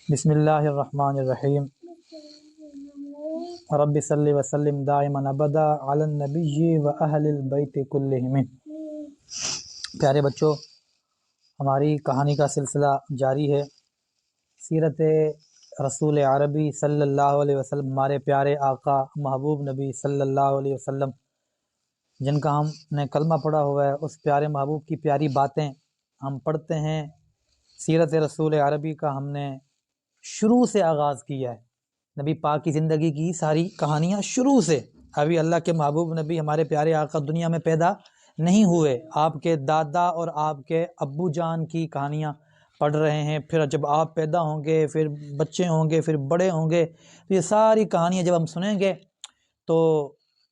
بسم اللہ الرحمن الرحیم رب صلی وسلم دائما ابدا علی النبی و اہل البیت کلہم۔ پیارے بچوں، ہماری کہانی کا سلسلہ جاری ہے۔ سیرت رسول عربی صلی اللہ علیہ وسلم، ہمارے پیارے آقا محبوب نبی صلی اللہ علیہ وسلم جن کا ہم نے کلمہ پڑھا ہوا ہے، اس پیارے محبوب کی پیاری باتیں ہم پڑھتے ہیں۔ سیرت رسول عربی کا ہم نے شروع سے آغاز کیا ہے۔ نبی پاک کی زندگی کی ساری کہانیاں شروع سے، ابھی اللہ کے محبوب نبی ہمارے پیارے آقا دنیا میں پیدا نہیں ہوئے، آپ کے دادا اور آپ کے ابو جان کی کہانیاں پڑھ رہے ہیں۔ پھر جب آپ پیدا ہوں گے، پھر بچے ہوں گے، پھر بڑے ہوں گے، تو یہ ساری کہانیاں جب ہم سنیں گے تو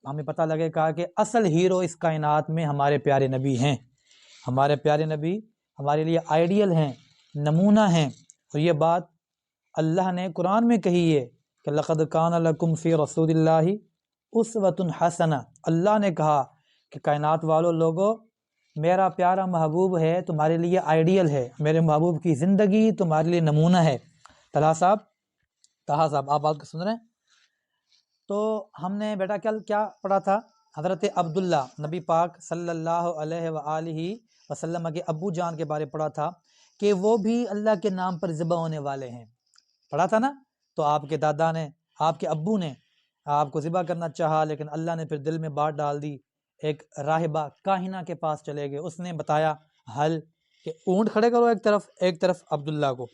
ہمیں پتہ لگے گا کہ اصل ہیرو اس کائنات میں ہمارے پیارے نبی ہیں۔ ہمارے پیارے نبی ہمارے لیے آئیڈیل ہیں، نمونہ ہیں، اور یہ بات اللہ نے قرآن میں کہی ہے کہ لقد کان لکم فی رسول اللہ اسوۃ حسنہ۔ اللہ نے کہا کہ کائنات والوں لوگوں، میرا پیارا محبوب ہے تمہارے لیے آئیڈیل ہے، میرے محبوب کی زندگی تمہارے لیے نمونہ ہے۔ طہا صاحب آپ بات کو سن رہے ہیں؟ تو ہم نے بیٹا کیا پڑھا تھا؟ حضرت عبداللہ نبی پاک صلی اللہ علیہ وآلہ وسلم کے ابو جان کے بارے پڑھا تھا کہ وہ بھی اللہ کے نام پر ذبح ہونے والے ہیں، پڑھا تھا نا؟ تو آپ کے دادا نے، آپ کے ابو نے آپ کو ذبح کرنا چاہا، لیکن اللہ نے پھر دل میں بات ڈال دی۔ ایک راہبہ کاہنہ کے پاس چلے گئے، اس نے بتایا حل کہ اونٹ کھڑے کرو ایک طرف عبداللہ کو،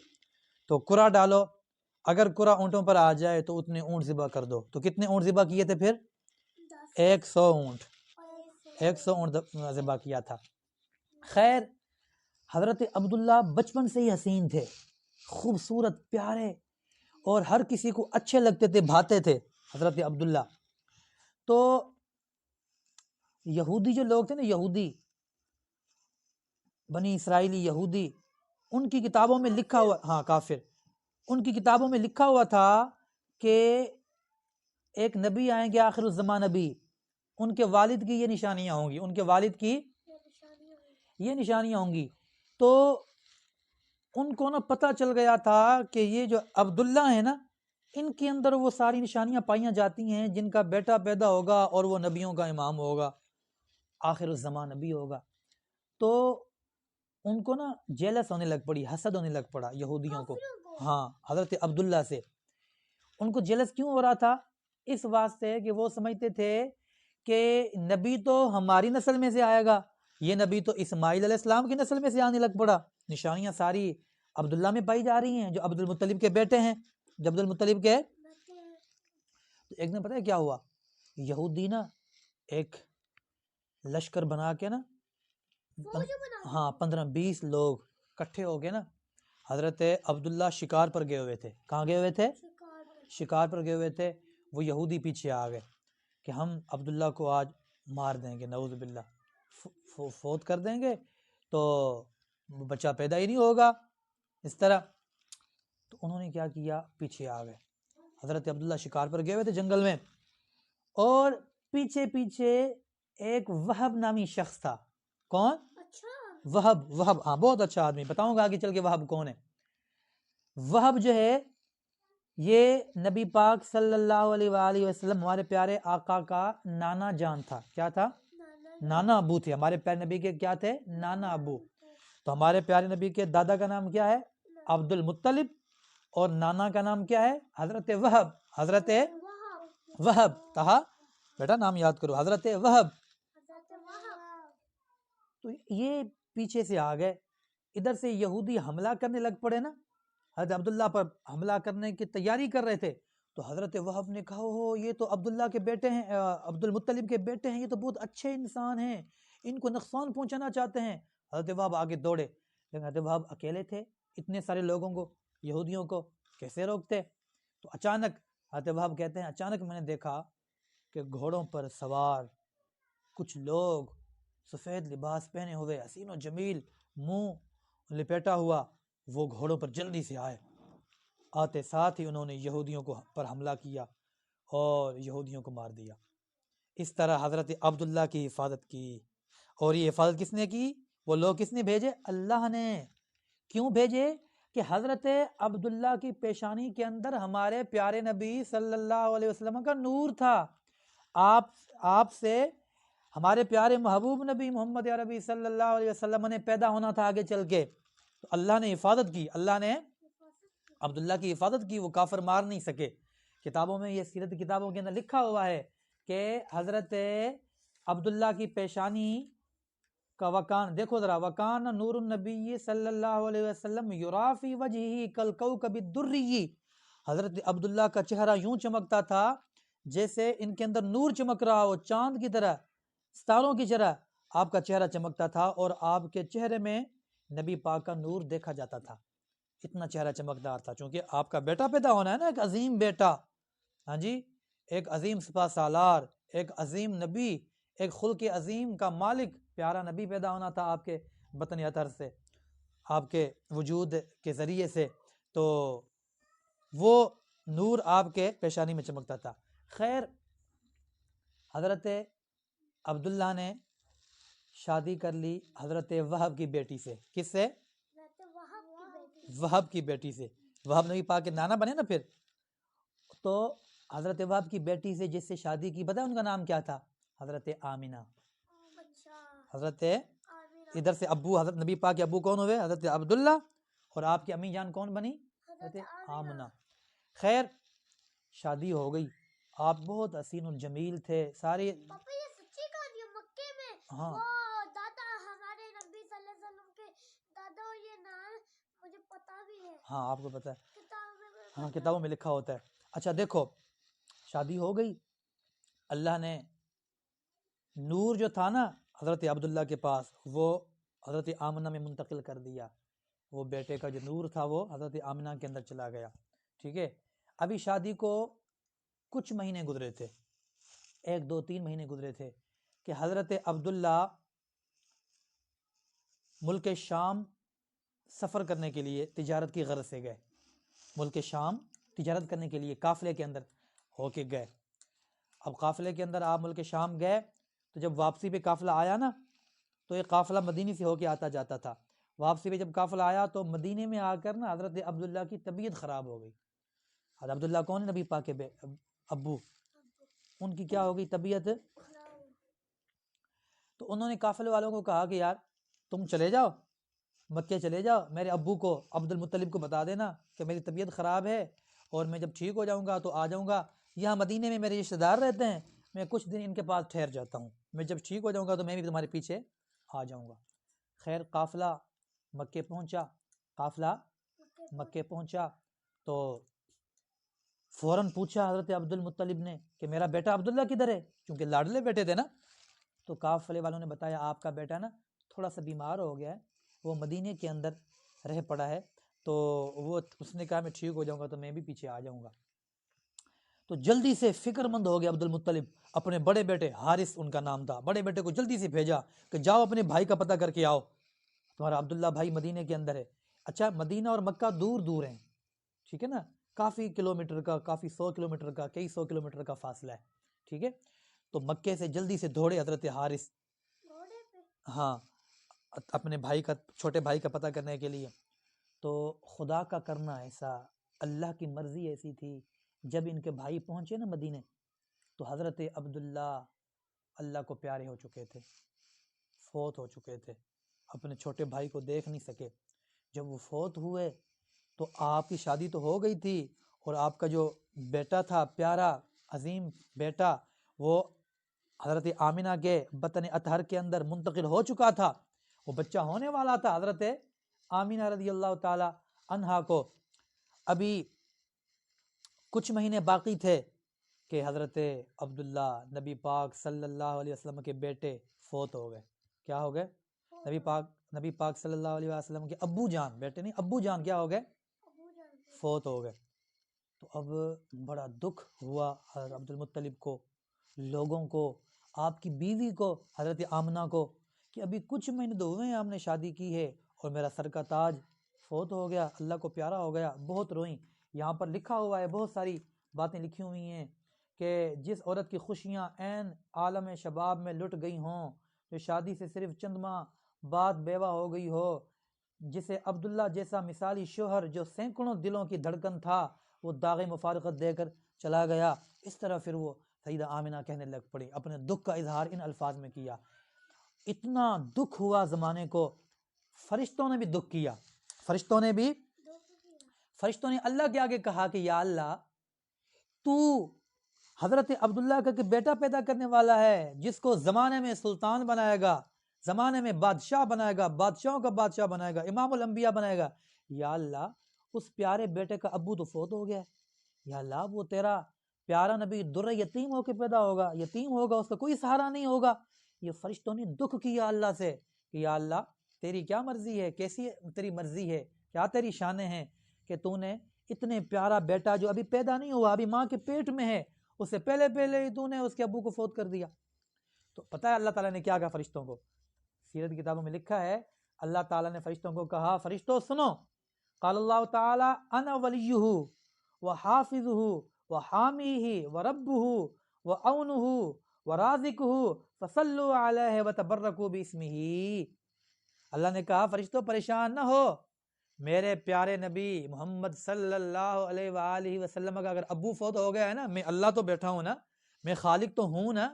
تو کرا ڈالو، اگر کرا اونٹوں پر آ جائے تو اتنے اونٹ ذبح کر دو۔ تو کتنے اونٹ ذبح کیے تھے پھر؟ 100 اونٹ، 100 اونٹ ذبح کیا تھا۔ خیر، حضرت عبداللہ بچپن سے ہی حسین تھے، خوبصورت، پیارے، اور ہر کسی کو اچھے لگتے تھے، بھاتے تھے حضرت عبداللہ۔ تو یہودی جو لوگ تھے نا، یہودی بنی اسرائیلی یہودی، ان کی کتابوں میں لکھا ہوا، ہاں کافر، ان کی کتابوں میں لکھا ہوا تھا کہ ایک نبی آئیں گے، آخر الزمان نبی، ان کے والد کی یہ نشانیاں ہوں گی، ان کے والد کی یہ نشانیاں ہوں گی۔ تو ان کو نا پتہ چل گیا تھا کہ یہ جو عبداللہ ہیں نا، ان کے اندر وہ ساری نشانیاں پائیاں جاتی ہیں جن کا بیٹا پیدا ہوگا اور وہ نبیوں کا امام ہوگا، آخر الزمان نبی ہوگا۔ تو ان کو نا جیلس ہونے لگ پڑی، حسد ہونے لگ پڑا یہودیوں کو، ہاں حضرت عبداللہ سے۔ ان کو جیلس کیوں ہو رہا تھا؟ اس واسطے کہ وہ سمجھتے تھے کہ نبی تو ہماری نسل میں سے آئے گا، یہ نبی تو اسماعیل علیہ السلام کی نسل میں سے آنے لگ پڑا، نشانیاں ساری عبداللہ میں پائی جا رہی ہیں جو عبد المطلب کے بیٹے ہیں، جو عبد المطلب کے۔ تو ایک دن پتہ ہے کیا ہوا؟ یہودی نا ایک لشکر بنا کے نا، ہاں 15-20 لوگ کٹھے ہو گئے نا، حضرت عبداللہ شکار پر گئے ہوئے تھے۔ کہاں گئے ہوئے تھے؟ شکار پر گئے ہوئے تھے۔ وہ یہودی پیچھے آ گئے کہ ہم عبداللہ کو آج مار دیں گے، نعوذ باللہ، فوت کر دیں گے، تو بچہ پیدا ہی نہیں ہوگا اس طرح۔ تو انہوں نے کیا کیا؟ پیچھے آ گئے۔ حضرت عبداللہ شکار پر گئے ہوئے تھے جنگل میں، اور پیچھے پیچھے ایک وہب نامی شخص تھا۔ کون؟ وہب، ہاں بہت اچھا آدمی، بتاؤں گا آگے چل کے وہب کون ہے۔ وہب جو ہے یہ نبی پاک صلی اللہ علیہ وآلہ وسلم ہمارے پیارے آقا کا نانا جان تھا۔ کیا تھا؟ نانا ابو تھے ہمارے پیارے نبی کے۔ کیا تھے؟ نانا ابو۔ تو ہمارے پیارے نبی کے دادا کا نام کیا ہے؟ عبد المطلب، اور نانا کا نام کیا ہے؟ حضرت وہب، حضرت وہب۔ کہا بیٹا نام یاد کرو، حضرت وہب۔ تو یہ پیچھے سے آ گئے، ادھر سے یہودی حملہ کرنے لگ پڑے نا، حضرت عبداللہ پر حملہ کرنے کی تیاری کر رہے تھے۔ تو حضرت وہب نے کہا ہو یہ تو عبداللہ کے بیٹے ہیں، عبد المطلب کے بیٹے ہیں، یہ تو بہت اچھے انسان ہیں، ان کو نقصان پہنچانا چاہتے ہیں۔ حضرت وہب آگے دوڑے، لیکن حضرت وہب اکیلے تھے، اتنے سارے لوگوں کو، یہودیوں کو کیسے روکتے؟ تو اچانک حضرت وہب کہتے ہیں اچانک میں نے دیکھا کہ گھوڑوں پر سوار کچھ لوگ سفید لباس پہنے ہوئے، حسین و جمیل، منہ لپیٹا ہوا، وہ گھوڑوں پر جلدی سے آئے۔ آتے ساتھ ہی انہوں نے یہودیوں کو پر حملہ کیا اور یہودیوں کو مار دیا۔ اس طرح حضرت عبداللہ کی حفاظت کی، اور یہ حفاظت کس نے کی؟ وہ لوگ کس نے بھیجے؟ اللہ نے۔ کیوں بھیجے؟ کہ حضرت عبداللہ کی پیشانی کے اندر ہمارے پیارے نبی صلی اللہ علیہ وسلم کا نور تھا. آپ سے ہمارے پیارے محبوب نبی محمد عربی صلی اللہ علیہ وسلم نے پیدا ہونا تھا آگے چل کے. تو اللہ نے حفاظت کی, اللہ نے عبداللہ کی حفاظت کی, وہ کافر مار نہیں سکے. کتابوں میں, یہ سیرت کتابوں کے اندر لکھا ہوا ہے کہ حضرت عبداللہ کی پیشانی کا وکان دیکھو ذرا, وکان نور النبی صلی اللہ علیہ وسلم یرافی وجہی کالکوکب الدری. حضرت عبداللہ کا چہرہ یوں چمکتا تھا جیسے ان کے اندر نور چمک رہا ہو, چاند کی طرح, ستاروں کی طرح آپ کا چہرہ چمکتا تھا, اور آپ کے چہرے میں نبی پاک کا نور دیکھا جاتا تھا. اتنا چہرہ چمکدار تھا, چونکہ آپ کا بیٹا پیدا ہونا ہے نا, ایک عظیم بیٹا, ہاں جی, ایک عظیم سپہ سالار, ایک عظیم نبی, ایک خلق عظیم کا مالک, پیارا نبی پیدا ہونا تھا آپ کے بطن اطہر سے, آپ کے وجود کے ذریعے سے. تو وہ نور آپ کے پیشانی میں چمکتا تھا. خیر, حضرت عبداللہ نے شادی کر لی حضرت وہب کی بیٹی سے. کس سے؟ وہب کی بیٹی سے. وہب نبی پاک کے نانا بنے نا پھر. تو حضرت وہب کی بیٹی سے جس سے شادی کی, پتہ ان کا نام کیا تھا؟ حضرت آمینہ. حضرت ادھر سے ابو, حضرت نبی پاک کے ابو کون ہوئے؟ حضرت عبداللہ. اور آپ کی امی جان کون بنی؟ حضرت آمنہ. خیر, شادی ہو گئی. آپ بہت حسین الجمیل تھے سارے. ہاں ہاں آپ کو پتہ ہے, ہاں کتابوں میں لکھا ہوتا ہے. اچھا دیکھو, شادی ہو گئی, اللہ نے نور جو تھا نا حضرت عبداللہ کے پاس, وہ حضرت آمنہ میں منتقل کر دیا. وہ بیٹے کا جو نور تھا وہ حضرت آمنہ کے اندر چلا گیا. ٹھیک ہے, ابھی شادی کو کچھ مہینے گزرے تھے, 1-2-3 مہینے گزرے تھے کہ حضرت عبداللہ ملک شام سفر کرنے کے لیے تجارت کی غرض سے گئے. ملک شام تجارت کرنے کے لیے قافلے کے اندر ہو کے گئے. اب قافلے کے اندر آپ ملک شام گئے, تو جب واپسی پہ قافلہ آیا نا, تو یہ قافلہ مدینے سے ہو کے آتا جاتا تھا. واپسی پہ جب قافلہ آیا تو مدینے میں آ کر نا حضرت عبداللہ کی طبیعت خراب ہو گئی. حضرت عبداللہ کون ہے؟ نبی پاک کے ابو. ان کی کیا ہو گئی طبیعت؟ تو انہوں نے قافلے والوں کو کہا کہ یار تم چلے جاؤ, مکے چلے جاؤ, میرے ابو کو عبد المطلب کو بتا دینا کہ میری طبیعت خراب ہے, اور میں جب ٹھیک ہو جاؤں گا تو آ جاؤں گا. یہاں مدینے میں میرے رشتہ دار رہتے ہیں, میں کچھ دن ان کے پاس ٹھہر جاتا ہوں, میں جب ٹھیک ہو جاؤں گا تو میں بھی تمہارے پیچھے آ جاؤں گا. خیر, قافلہ مکے پہنچا. قافلہ مکے پہنچا تو فوراً پوچھا حضرت عبد المطلب نے کہ میرا بیٹا عبداللہ کدھر ہے, کیونکہ لاڈلے بیٹے تھے نا. تو قافلے والوں نے بتایا آپ کا بیٹا نا تھوڑا سا بیمار ہو گیا ہے, وہ مدینے کے اندر رہ پڑا ہے. تو وہ اس نے کہا میں ٹھیک ہو جاؤں گا تو میں بھی پیچھے آ جاؤں گا. تو جلدی سے فکر مند ہو گیا عبد المطلب, اپنے بڑے بیٹے حارث ان کا نام تھا, بڑے بیٹے کو جلدی سے بھیجا کہ جاؤ اپنے بھائی کا پتہ کر کے آؤ, تمہارا عبداللہ بھائی مدینے کے اندر ہے. اچھا, مدینہ اور مکہ دور دور ہیں, ٹھیک ہے نا, کافی کلومیٹر کا, کافی 100 کلومیٹر کا, کئی 100 کلومیٹر کا فاصلہ ہے. ٹھیک ہے, تو مکے سے جلدی سے دوڑے حضرت حارث, ہاں, اپنے بھائی کا, چھوٹے بھائی کا پتہ کرنے کے لیے. تو خدا کا کرنا ایسا, اللہ کی مرضی ایسی تھی, جب ان کے بھائی پہنچے نا مدینے, تو حضرت عبداللہ اللہ کو پیارے ہو چکے تھے, فوت ہو چکے تھے, اپنے چھوٹے بھائی کو دیکھ نہیں سکے. جب وہ فوت ہوئے تو آپ کی شادی تو ہو گئی تھی, اور آپ کا جو بیٹا تھا پیارا عظیم بیٹا, وہ حضرت آمنہ کے بطن اطہر کے اندر منتقل ہو چکا تھا, وہ بچہ ہونے والا تھا حضرت آمنہ رضی اللہ تعالی عنہا کو. ابھی کچھ مہینے باقی تھے کہ حضرت عبداللہ نبی پاک صلی اللہ علیہ وسلم کے بیٹے فوت ہو گئے. کیا ہو گئے؟ نبی پاک صلی اللہ علیہ وسلم کے ابو جان, بیٹے نہیں, ابو جان کیا ہو گئے؟ فوت ہو گئے. تو اب بڑا دکھ ہوا حضرت عبد المطلب کو, لوگوں کو, آپ کی بیوی کو حضرت آمنہ کو, کہ ابھی کچھ مہینے تو ہوئے ہیں ہم نے شادی کی ہے اور میرا سر کا تاج فوت ہو گیا, اللہ کو پیارا ہو گیا. بہت روئیں. یہاں پر لکھا ہوا ہے, بہت ساری باتیں لکھی ہوئی ہیں کہ جس عورت کی خوشیاں عین عالم شباب میں لٹ گئی ہوں, جو شادی سے صرف چند ماہ بعد بیوہ ہو گئی ہو, جسے عبداللہ جیسا مثالی شوہر جو سینکڑوں دلوں کی دھڑکن تھا وہ داغ مفارقت دے کر چلا گیا۔ اس طرح پھر وہ سیدہ آمنہ کہنے لگ پڑی، اپنے دکھ کا اظہار ان الفاظ میں کیا۔ اتنا دکھ ہوا زمانے کو، فرشتوں نے بھی دکھ کیا، فرشتوں نے اللہ کے آگے کہا کہ یا اللہ تو حضرت عبداللہ کا کہ بیٹا پیدا کرنے والا ہے جس کو زمانے میں سلطان بنائے گا، زمانے میں بادشاہ بنائے گا، بادشاہوں کا بادشاہ بنائے گا، امام الانبیاء بنائے گا، یا اللہ اس پیارے بیٹے کا ابو تو فوت ہو گیا ہے، یا اللہ وہ تیرا پیارا نبی در یتیم ہو کے پیدا ہوگا، یتیم ہوگا، اس کا کوئی سہارا نہیں ہوگا۔ یہ فرشتوں نے دکھ کیا اللہ سے کہ یا اللہ تیری کیا مرضی ہے، کیسی تیری مرضی ہے، کیا تیری شانیں ہیں کہ تو نے اتنے پیارا بیٹا جو ابھی پیدا نہیں ہوا، ابھی ماں کے پیٹ میں ہے، اس سے پہلے ہی تو نے اس کے ابو کو فوت کر دیا۔ تو پتہ ہے اللہ تعالیٰ نے کیا کہا فرشتوں کو؟ سیرت کی کتابوں میں لکھا ہے اللہ تعالیٰ نے فرشتوں کو کہا، فرشتوں سنو، قال اللہ تعالیٰ انا ولیہ وحافظہ وحامیہ وربہ وعونہ ورازقہ فصلوا علیہ وتبرکوا باسمہ۔ اللہ نے کہا فرشتوں پریشان نہ ہو، میرے پیارے نبی محمد صلی اللہ علیہ وآلہ وسلم کا اگر ابو فوت ہو گیا ہے نا، میں اللہ تو بیٹھا ہوں نا، میں خالق تو ہوں نا،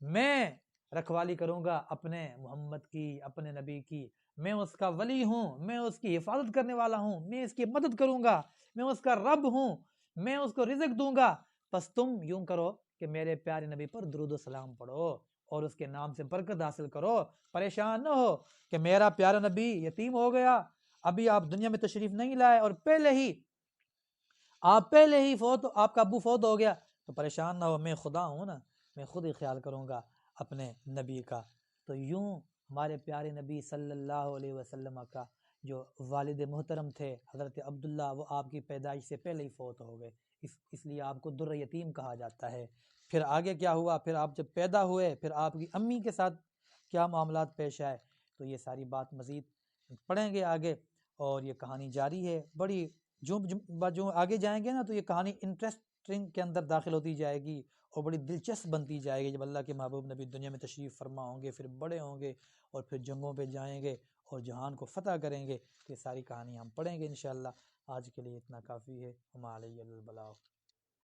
میں رکھوالی کروں گا اپنے محمد کی، اپنے نبی کی، میں اس کا ولی ہوں، میں اس کی حفاظت کرنے والا ہوں، میں اس کی مدد کروں گا، میں اس کا رب ہوں، میں اس کو رزق دوں گا۔ بس تم یوں کرو کہ میرے پیارے نبی پر درود و سلام پڑھو اور اس کے نام سے برکت حاصل کرو، پریشان نہ ہو کہ میرا پیارا نبی یتیم ہو گیا، ابھی آپ دنیا میں تشریف نہیں لائے اور پہلے ہی آپ کا ابو فوت ہو گیا، تو پریشان نہ ہو، میں خدا ہوں نا، میں خود ہی خیال کروں گا اپنے نبی کا۔ تو یوں ہمارے پیارے نبی صلی اللہ علیہ وسلم کا جو والد محترم تھے حضرت عبداللہ، وہ آپ کی پیدائش سے پہلے ہی فوت ہو گئے، اس لیے آپ کو در یتیم کہا جاتا ہے۔ پھر آگے کیا ہوا، پھر آپ جب پیدا ہوئے، پھر آپ کی امی کے ساتھ کیا معاملات پیش آئے، تو یہ ساری بات مزید پڑھیں گے آگے، اور یہ کہانی جاری ہے، بڑی جو آگے جائیں گے نا تو یہ کہانی انٹرسٹنگ کے اندر داخل ہوتی جائے گی اور بڑی دلچسپ بنتی جائے گی۔ جب اللہ کے محبوب نبی دنیا میں تشریف فرما ہوں گے، پھر بڑے ہوں گے اور پھر جنگوں پہ جائیں گے اور جہان کو فتح کریں گے، تو یہ ساری کہانی ہم پڑھیں گے انشاءاللہ۔ آج کے لیے اتنا کافی ہے، وما علیہ الا البلاغ۔